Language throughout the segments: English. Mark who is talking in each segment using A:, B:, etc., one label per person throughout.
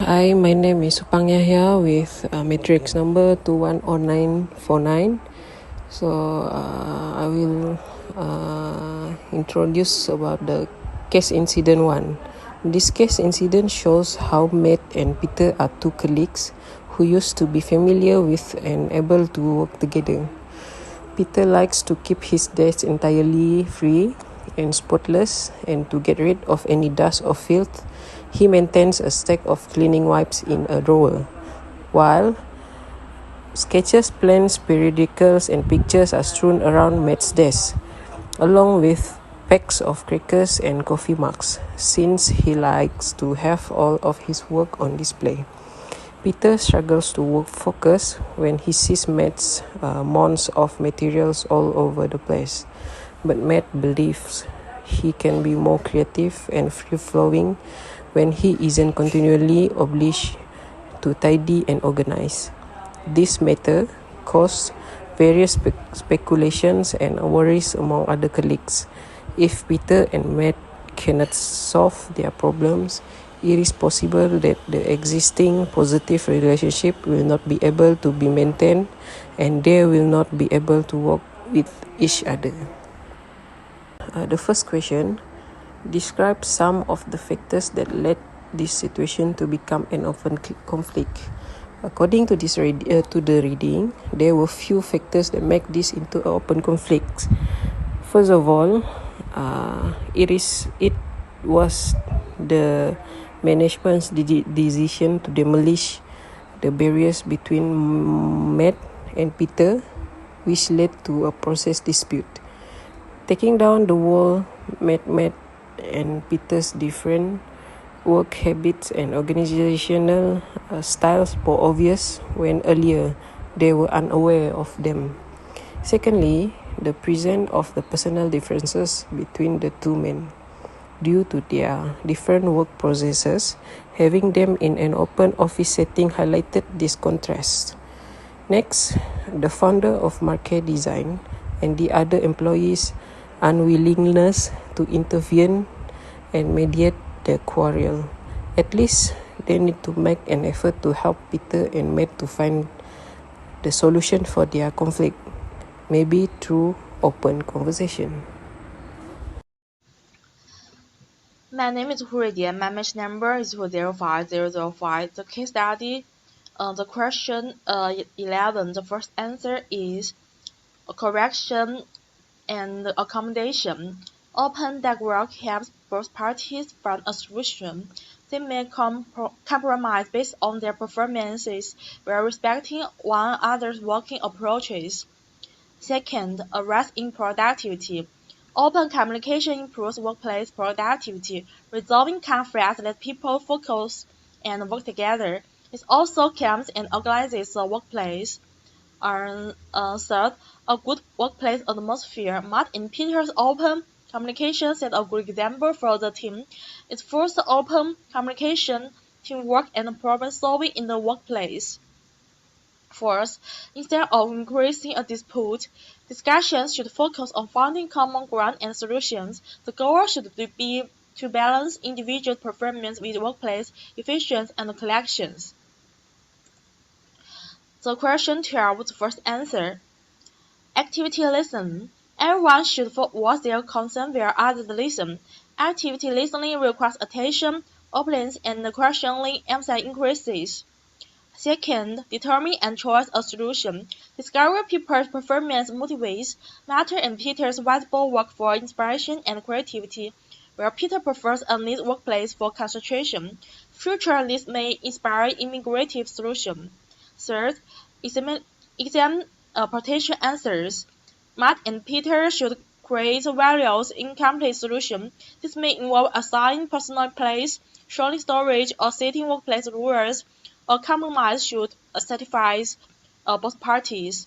A: Hi, my name is Supang Yahya with matrix number 210949. So I will introduce about the case incident 1. This case incident shows how Matt and Peter are two colleagues who used to be familiar with and able to work together. Peter likes to keep his desk entirely free and spotless, and to get rid of any dust or filth, he maintains a stack of cleaning wipes in a drawer, while sketches, plans, periodicals, and pictures are strewn around Matt's desk, along with packs of crackers and coffee mugs, since he likes to have all of his work on display. Peter struggles to focus when he sees Matt's mounds of materials all over the place, but Matt believes he can be more creative and free-flowing when he isn't continually obliged to tidy and organize. This matter caused various speculations and worries among other colleagues. If Peter and Matt cannot solve their problems, it is possible that the existing positive relationship will not be able to be maintained and they will not be able to work with each other. The first question, describe some of the factors that led this situation to become an open conflict. According to the reading, there were few factors that make this into an open conflict. First of all, it was the management's decision to demolish the barriers between Matt and Peter, which led to a process dispute. Taking down the wall made Matt and Peter's different work habits and organizational styles more obvious when earlier they were unaware of them. Secondly, the presence of the personal differences between the two men. Due to their different work processes, having them in an open office setting highlighted this contrast. Next, the founder of Marquee Design and the other employees' unwillingness to intervene and mediate the quarrel. At least they need to make an effort to help Peter and Matt to find the solution for their conflict, maybe through open conversation.
B: My name is Hu Ruidian. My match number is 405005. The case study, the question 11, the first answer is a correction and accommodation. Open dialogue helps both parties find a solution. They may compromise based on their performances while respecting one another's working approaches. Second, a rise in productivity. Open communication improves workplace productivity. Resolving conflicts lets people focus and work together. It also calms and organizes the workplace. Third, a good workplace atmosphere. Matt and Peter's open communication set a good example for the team. It fosters open communication, teamwork, and problem-solving in the workplace. Fourth, instead of increasing a dispute, discussions should focus on finding common ground and solutions. The goal should be to balance individual performance with workplace efficiency and collections. So question 12, the first answer. Activity listen. Everyone should voice their concern where others listen. Activity listening requires attention, openness, and questioning emphasis increases. Second, determine and choose a solution. Discover people's performance motivates. Matt and Peter's whiteboard work for inspiration and creativity, where Peter prefers a neat workplace for concentration. Future leads may inspire imaginative solutions. Third, examine potential answers. Matt and Peter should create various incomplete solutions. This may involve assigning personal place, sharing storage, or setting workplace rules. A compromise should satisfy both parties.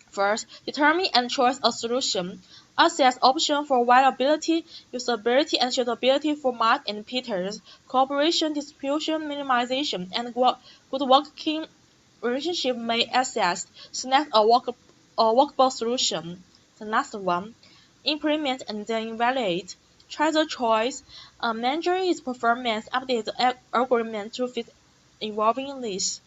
B: First, determine and choose a solution. Assess options for viability, usability, and suitability for Matt and Peter's. Cooperation, distribution, minimization, and good working relationship may assess. Select a workable solution. The last one, implement and then evaluate. Try the choice. Manager is performance update the algorithm to fit evolving needs.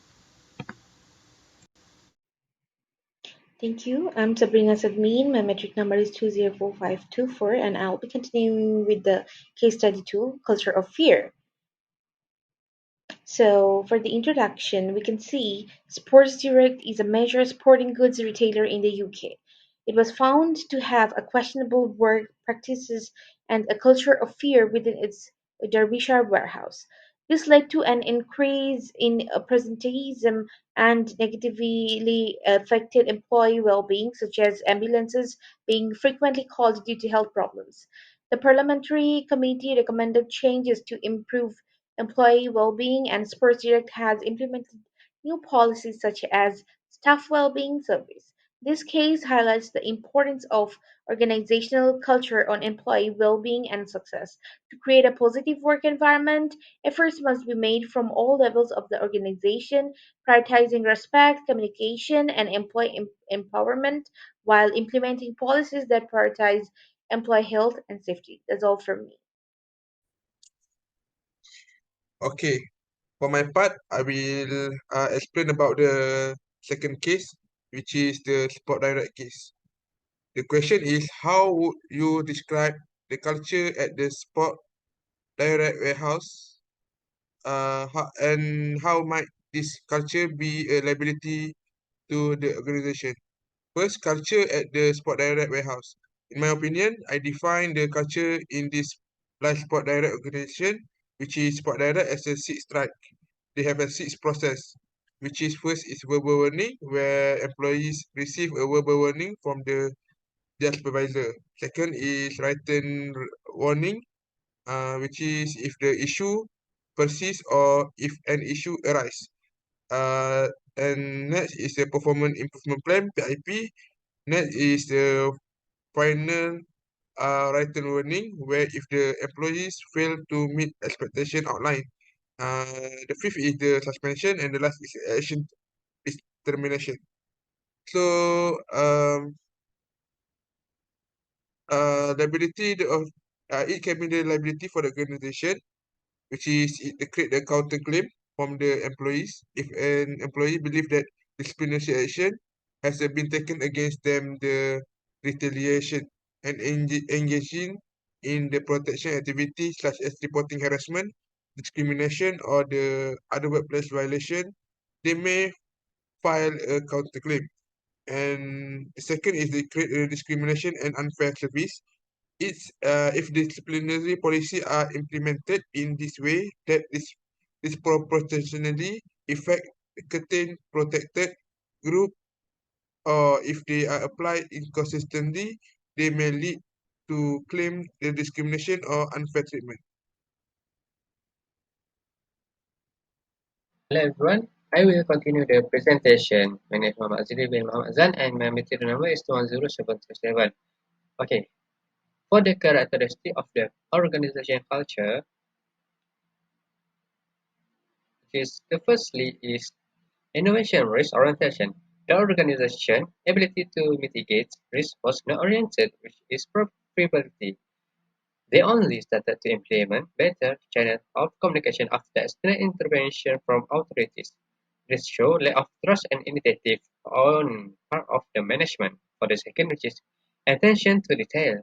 C: Thank you. I'm Sabrina Sadmin. My metric number is 204524, and I'll be continuing with the case study 2, Culture of Fear. So, for the introduction, we can see Sports Direct is a major sporting goods retailer in the UK. It was found to have a questionable work practices and a culture of fear within its Derbyshire warehouse. This led to an increase in presenteeism and negatively affected employee well-being, such as ambulances being frequently called due to health problems. The parliamentary committee recommended changes to improve employee well-being, and Sports Direct has implemented new policies such as staff well-being surveys. This case highlights the importance of organizational culture on employee well-being and success. To create a positive work environment, efforts must be made from all levels of the organization, prioritizing respect, communication, and employee empowerment while implementing policies that prioritize employee health and safety. That's all from me.
D: Okay, for my part, I will explain about the second case, which is the Sport Direct case. The question is, how would you describe the culture at the Sport Direct warehouse? And how might this culture be a liability to the organization? First, culture at the Sport Direct warehouse. In my opinion, I define the culture in this Live Sport Direct organization, which is Sport Direct, as a six strike. They have a six process, which is first is verbal warning, where employees receive a verbal warning from their supervisor. Second is written warning, which is if the issue persists or if an issue arises. Uh, and next is the performance improvement plan (PIP). Next is the final written warning, where if the employees fail to meet expectation outlined. The fifth is the suspension, and the last is action is termination. So liability of it can be the liability for the organization, which is it create the counterclaim from the employees if an employee believe that disciplinary action has been taken against them, the retaliation and engaging in the protection activities such as reporting harassment, discrimination, or the other workplace violation, they may file a counterclaim. And the second is the create discrimination and unfair service. It's if disciplinary policy are implemented in this way that is disproportionately affect certain protected group, or if they are applied inconsistently, they may lead to claim the discrimination or unfair treatment.
E: Hello everyone, I will continue the presentation. My name is Muhammad Azri bin Muhammad Zan and my material number is 21077. Okay, for the characteristic of the organization culture, the firstly is innovation risk orientation. The organization ability to mitigate risk was not oriented, which is probability. They only started to implement better channels of communication after external intervention from authorities. This shows lack of trust and initiative on part of the management. For the second, which is attention to detail,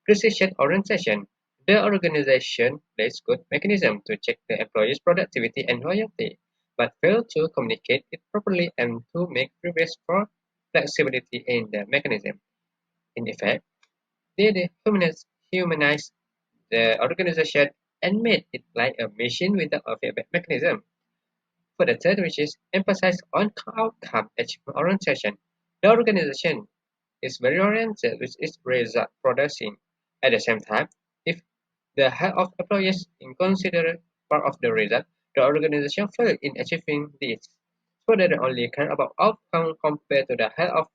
E: precision orientation. The organization lays good mechanism to check the employees' productivity and loyalty, but fail to communicate it properly and to make requests for flexibility in the mechanism. In effect, they humanize the organization and made it like a machine without a feedback mechanism. For the third, which is emphasize on outcome achievement orientation. The organization is very oriented with its result producing. At the same time, if the health of employees is considered part of the result, the organization failed in achieving this. So they only care about outcome compared to the health of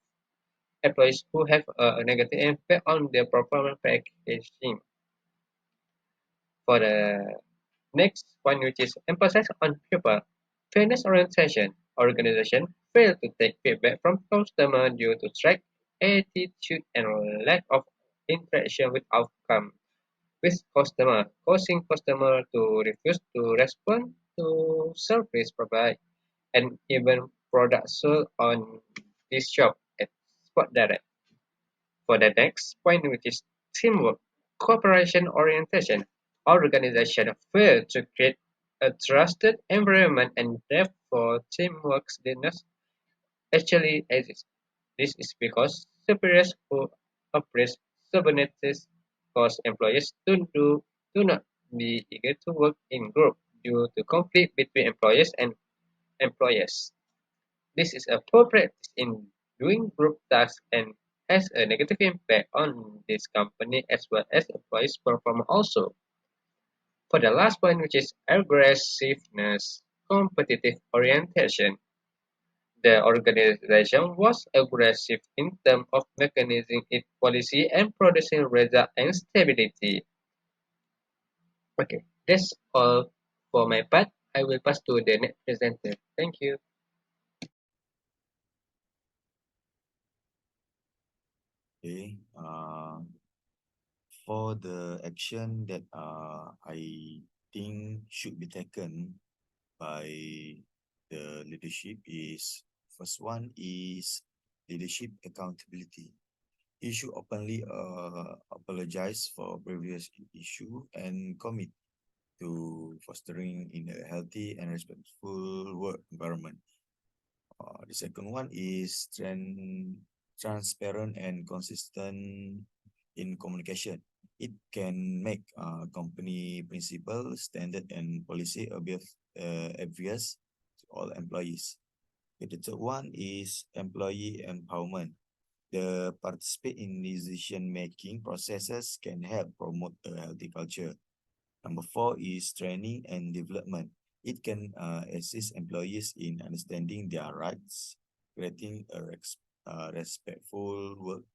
E: employees who have a negative impact on their performance packaging. For the next one, which is emphasis on people. Fairness orientation. Organization fail to take feedback from customer due to strict attitude and lack of interaction with outcome. with customer, causing customer to refuse to respond to service provided and even products sold on this shop at Spot Direct. For the next point, which is teamwork, cooperation orientation, organization fail to create a trusted environment and therefore teamwork did not actually exist. This is because superiors who oppress subordinates cause employees do not be eager to work in group due to conflict between employers and employers. This is a poor practice in doing group tasks and has a negative impact on this company as well as employees' performance also. For the last point, which is aggressiveness, competitive orientation, the organization was aggressive in terms of mechanizing its policy and producing result and stability. Okay, that's all for my part. I will pass to the next presenter. Thank you.
F: Okay. For the action that I think should be taken by the leadership is first one is leadership accountability. You should openly apologize for previous issue and commit to fostering in a healthy and respectful work environment. The second one is transparent and consistent in communication. It can make company principle, standard, and policy obvious to all employees. Okay, the third one is employee empowerment. The participate in decision-making processes can help promote a healthy culture. Number four is training and development. It can assist employees in understanding their rights, creating a respectful work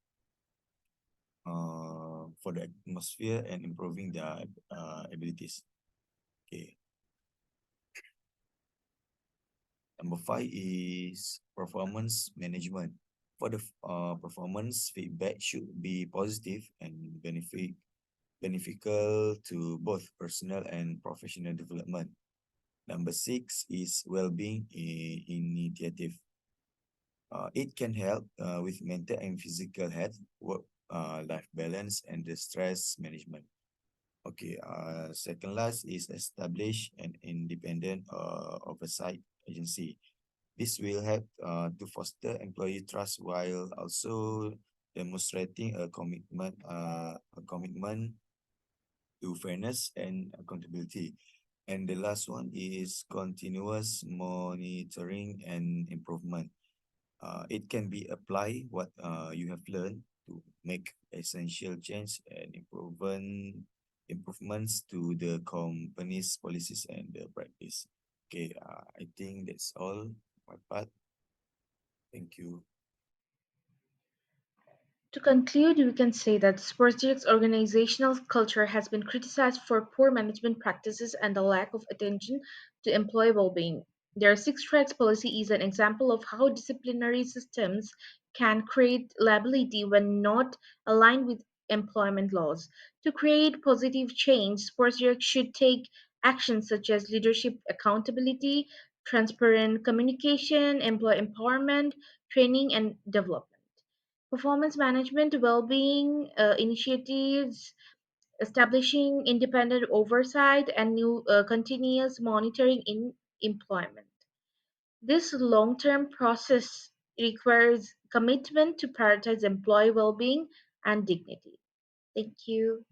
F: for the atmosphere and improving their abilities. Okay. Number five is performance management. For the performance, feedback should be positive and beneficial to both personal and professional development. Number six is well-being initiative. It can help with mental and physical health, work life balance, and the stress management. Okay, second last is establish an independent oversight agency. This will help to foster employee trust while also demonstrating a commitment to fairness and accountability. And the last one is continuous monitoring and improvement. It can be applied what you have learned to make essential change and improvements to the company's policies and the practice. Okay, I think that's all my part. Thank you.
C: To conclude, we can say that Sportsdirect's organizational culture has been criticized for poor management practices and the lack of attention to employee well-being. Their six strikes policy is an example of how disciplinary systems can create liability when not aligned with employment laws. To create positive change, Sportsdirect should take actions such as leadership accountability, transparent communication, employee empowerment, training, and development. Performance management, well-being initiatives, establishing independent oversight, and new continuous monitoring in employment. This long-term process requires commitment to prioritize employee well-being and dignity. Thank you.